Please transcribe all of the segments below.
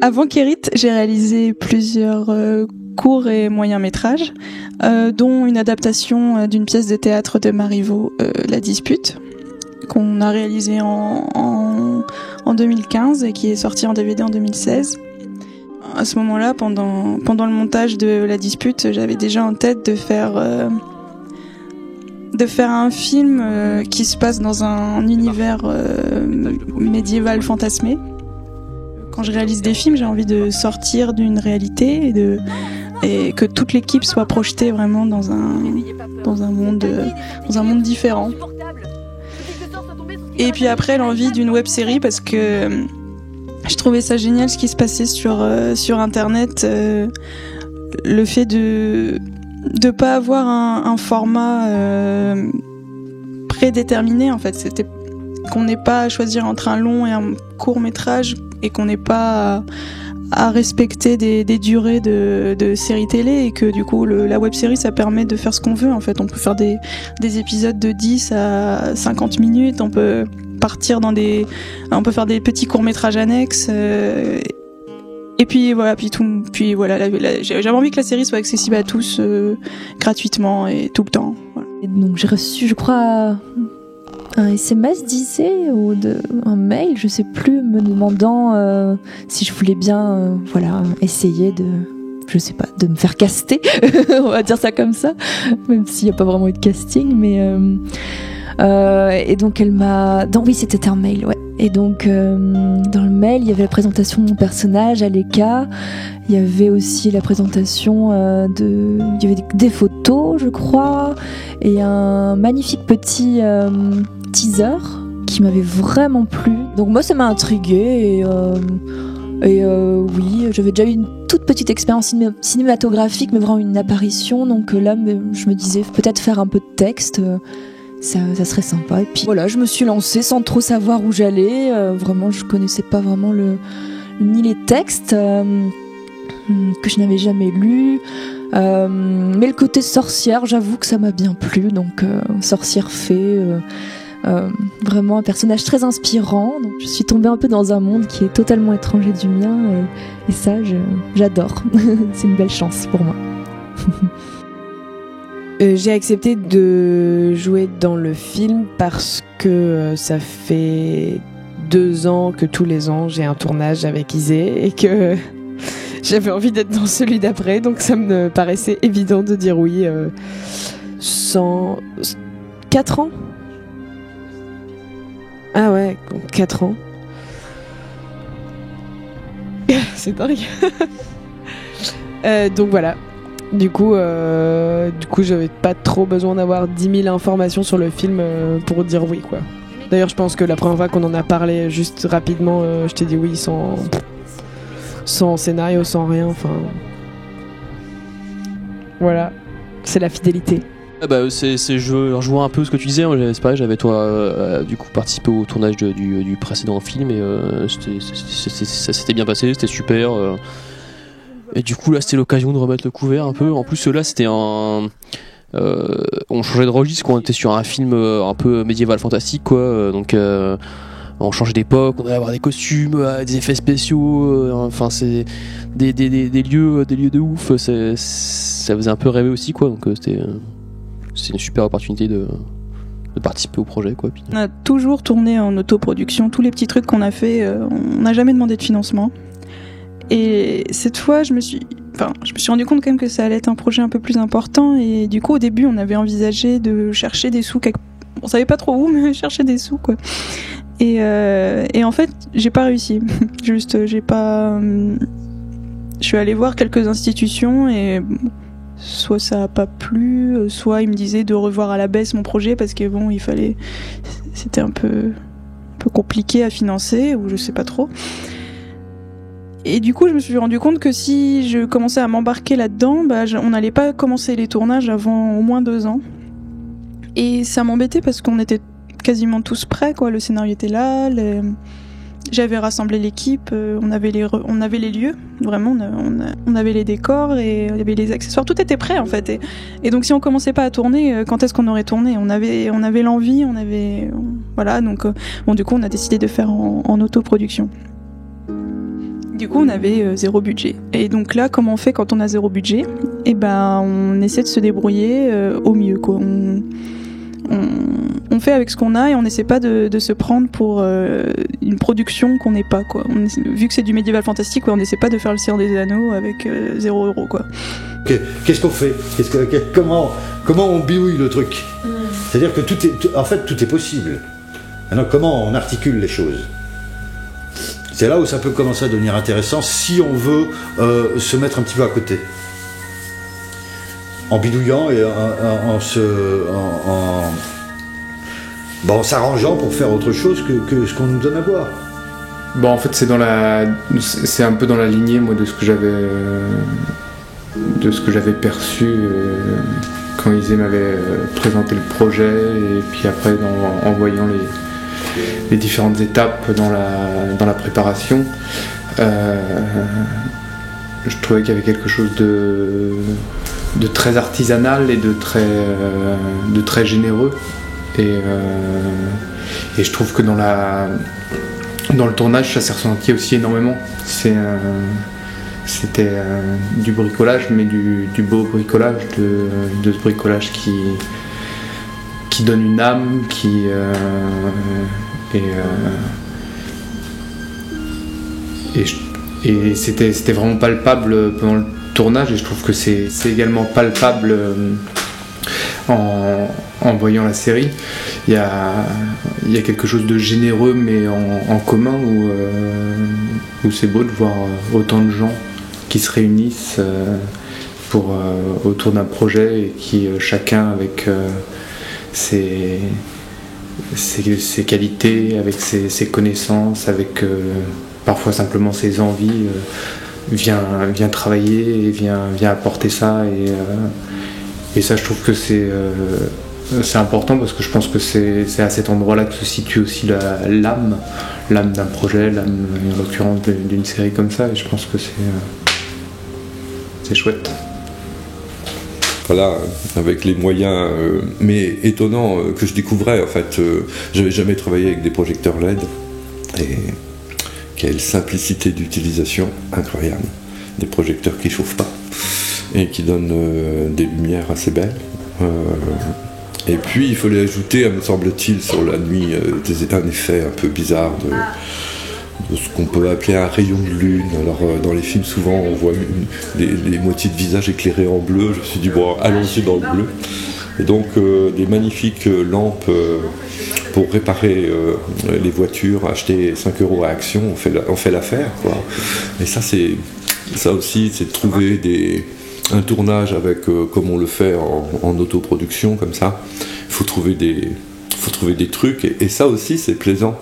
Avant Kérit, j'ai réalisé plusieurs courts et moyens métrages, dont une adaptation d'une pièce de théâtre de Marivaux, La Dispute, qu'on a réalisée en 2015 et qui est sortie en DVD en 2016. À ce moment-là, pendant le montage de La Dispute, j'avais déjà en tête de faire un film qui se passe dans un univers médiéval fantasmé. Quand je réalise des films, j'ai envie de sortir d'une réalité et que toute l'équipe soit projetée vraiment dans un monde différent. Et puis après, l'envie d'une web-série parce que je trouvais ça génial ce qui se passait sur Internet, le fait de pas avoir un format prédéterminé en fait. C'était qu'on n'ait pas à choisir entre un long et un court métrage et qu'on n'ait pas à respecter des durées de séries télé et que du coup la web-série ça permet de faire ce qu'on veut en fait. On peut faire des épisodes de 10 à 50 minutes, on peut partir on peut faire des petits courts-métrages annexes et puis voilà, j'avais envie que la série soit accessible à tous gratuitement et tout le temps. Voilà. Et donc j'ai reçu, je crois, un SMS disait ou un mail, je sais plus, me demandant si je voulais bien essayer de me faire caster, on va dire ça comme ça, même s'il n'y a pas vraiment eu de casting, mais et donc elle m'a... Oui, c'était un mail, ouais. Et donc dans le mail, il y avait la présentation de mon personnage, Aleka. Il y avait aussi la présentation il y avait des photos, je crois, et un magnifique petit teaser qui m'avait vraiment plu. Donc moi, ça m'a intriguée et oui, j'avais déjà eu une toute petite expérience cinématographique, mais vraiment une apparition. Donc là, je me disais peut-être faire un peu de texte. Ça serait sympa. Et puis voilà, je me suis lancée sans trop savoir où j'allais. Vraiment, je connaissais pas vraiment ni les textes que je n'avais jamais lus. Mais le côté sorcière, j'avoue que ça m'a bien plu. Donc sorcière fée, vraiment un personnage très inspirant. Donc je suis tombée un peu dans un monde qui est totalement étranger du mien et ça, j'adore. C'est une belle chance pour moi. J'ai accepté de jouer dans le film parce que ça fait 2 ans que tous les ans j'ai un tournage avec Isée et que j'avais envie d'être dans celui d'après, donc ça me paraissait évident de dire oui. 4 ans. Ah ouais, 4 ans. C'est dingue. Donc voilà. Du coup, j'avais pas trop besoin d'avoir 10 000 informations sur le film pour dire oui, quoi. D'ailleurs, je pense que la première fois qu'on en a parlé, juste rapidement, je t'ai dit oui sans scénario, sans rien, enfin... Voilà, c'est la fidélité. Ah bah, je rejoins un peu ce que tu disais, c'est pareil, j'avais du coup participé au tournage du précédent film et ça s'était bien passé, c'était super. Et du coup là c'était l'occasion de remettre le couvert un peu. En plus là c'était on changeait de registre, quoi. On était sur un film un peu médiéval fantastique, quoi. Donc on changeait d'époque, on allait avoir des costumes, des effets spéciaux, enfin c'est des lieux de ouf. Ça faisait un peu rêver aussi, quoi. Donc c'est une super opportunité de participer au projet, quoi. Puis, on a toujours tourné en autoproduction. Tous les petits trucs qu'on a fait, on n'a jamais demandé de financement. Et cette fois, je me suis rendu compte quand même que ça allait être un projet un peu plus important. Et du coup, au début, on avait envisagé de chercher des sous. On savait pas trop où, mais chercher des sous, quoi. Et en fait, j'ai pas réussi. Je suis allée voir quelques institutions et soit ça a pas plu, soit ils me disaient de revoir à la baisse mon projet parce que bon, c'était un peu compliqué à financer, ou je sais pas trop. Et du coup, je me suis rendu compte que si je commençais à m'embarquer là-dedans, on n'allait pas commencer les tournages avant au moins 2 ans. Et ça m'embêtait parce qu'on était quasiment tous prêts, quoi. Le scénario était là, j'avais rassemblé l'équipe, on avait les lieux, vraiment, on avait les décors et il y avait les accessoires, tout était prêt en fait. Et donc si on commençait pas à tourner, quand est-ce qu'on aurait tourné ? On avait l'envie, voilà. Donc bon, du coup, on a décidé de faire en autoproduction. Du coup, on avait zéro budget. Et donc là, comment on fait quand on a zéro budget ? Eh ben, on essaie de se débrouiller au mieux, quoi. On fait avec ce qu'on a et on n'essaie pas de se prendre pour une production qu'on n'est pas, quoi. Vu que c'est du médiéval fantastique, ouais, on n'essaie pas de faire le Seigneur des Anneaux avec 0 €, quoi. Qu'est-ce qu'on fait ? Comment on bidouille le truc ? C'est-à-dire que en fait, tout est possible. Maintenant, comment on articule les choses ? C'est là où ça peut commencer à devenir intéressant si on veut se mettre un petit peu à côté. En bidouillant et en s'arrangeant pour faire autre chose que ce qu'on nous donne à voir. Bon, en fait, c'est un peu dans la lignée, moi, de ce que j'avais perçu quand Isée m'avait présenté le projet, et puis après, en voyant les différentes étapes dans la préparation, je trouvais qu'il y avait quelque chose de très artisanal et de très généreux, et je trouve que dans le tournage ça s'est ressenti aussi énormément. C'était du bricolage, mais du beau bricolage, de ce bricolage qui donne une âme, et c'était vraiment palpable pendant le tournage, et je trouve que c'est également palpable en voyant la série. Il y a quelque chose de généreux mais en commun, où c'est beau de voir autant de gens qui se réunissent autour d'un projet, et qui chacun avec ses qualités, avec ses connaissances, avec parfois simplement ses envies, vient travailler et vient apporter ça, et ça, je trouve que c'est important, parce que je pense que c'est à cet endroit-là que se situe aussi l'âme d'un projet, l'âme en l'occurrence d'une série comme ça, et je pense que c'est chouette. Voilà, avec les moyens, mais étonnants, que je découvrais. En fait, j'avais jamais travaillé avec des projecteurs LED, et quelle simplicité d'utilisation incroyable. Des projecteurs qui chauffent pas et qui donnent des lumières assez belles. Et puis il fallait ajouter, me semble-t-il, sur la nuit, un effet un peu bizarre de ce qu'on peut appeler un rayon de lune. Alors dans les films, souvent on voit les moitiés de visage éclairées en bleu. Je me suis dit, bon, allons-y dans le bleu. Et donc des magnifiques lampes pour réparer les voitures, acheter 5 € à Action, on fait l'affaire, quoi. Et ça aussi, c'est de trouver un tournage avec, comme on le fait en autoproduction, comme ça. Il faut trouver des trucs, et ça aussi c'est plaisant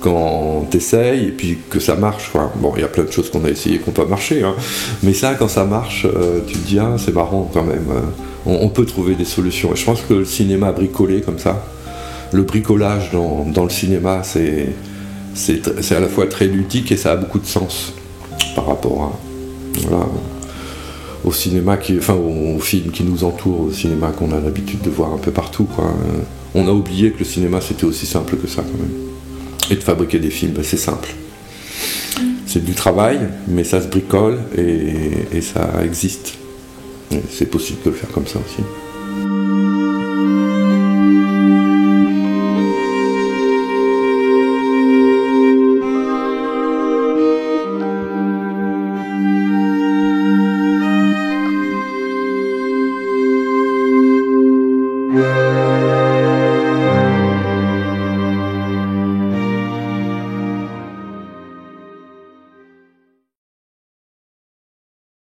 quand t'essayes et puis que ça marche, quoi. Bon, il y a plein de choses qu'on a essayé qui n'ont pas marché, hein. Mais ça, quand ça marche, tu te dis, ah, c'est marrant quand même. On peut trouver des solutions. Et je pense que le cinéma bricolé comme ça, le bricolage dans le cinéma, c'est à la fois très ludique, et ça a beaucoup de sens par rapport au cinéma, aux films qui nous entourent, au cinéma qu'on a l'habitude de voir un peu partout, quoi. On a oublié que le cinéma c'était aussi simple que ça, quand même. Et de fabriquer des films, c'est simple. C'est du travail, mais ça se bricole, et ça existe. Et c'est possible de le faire comme ça aussi.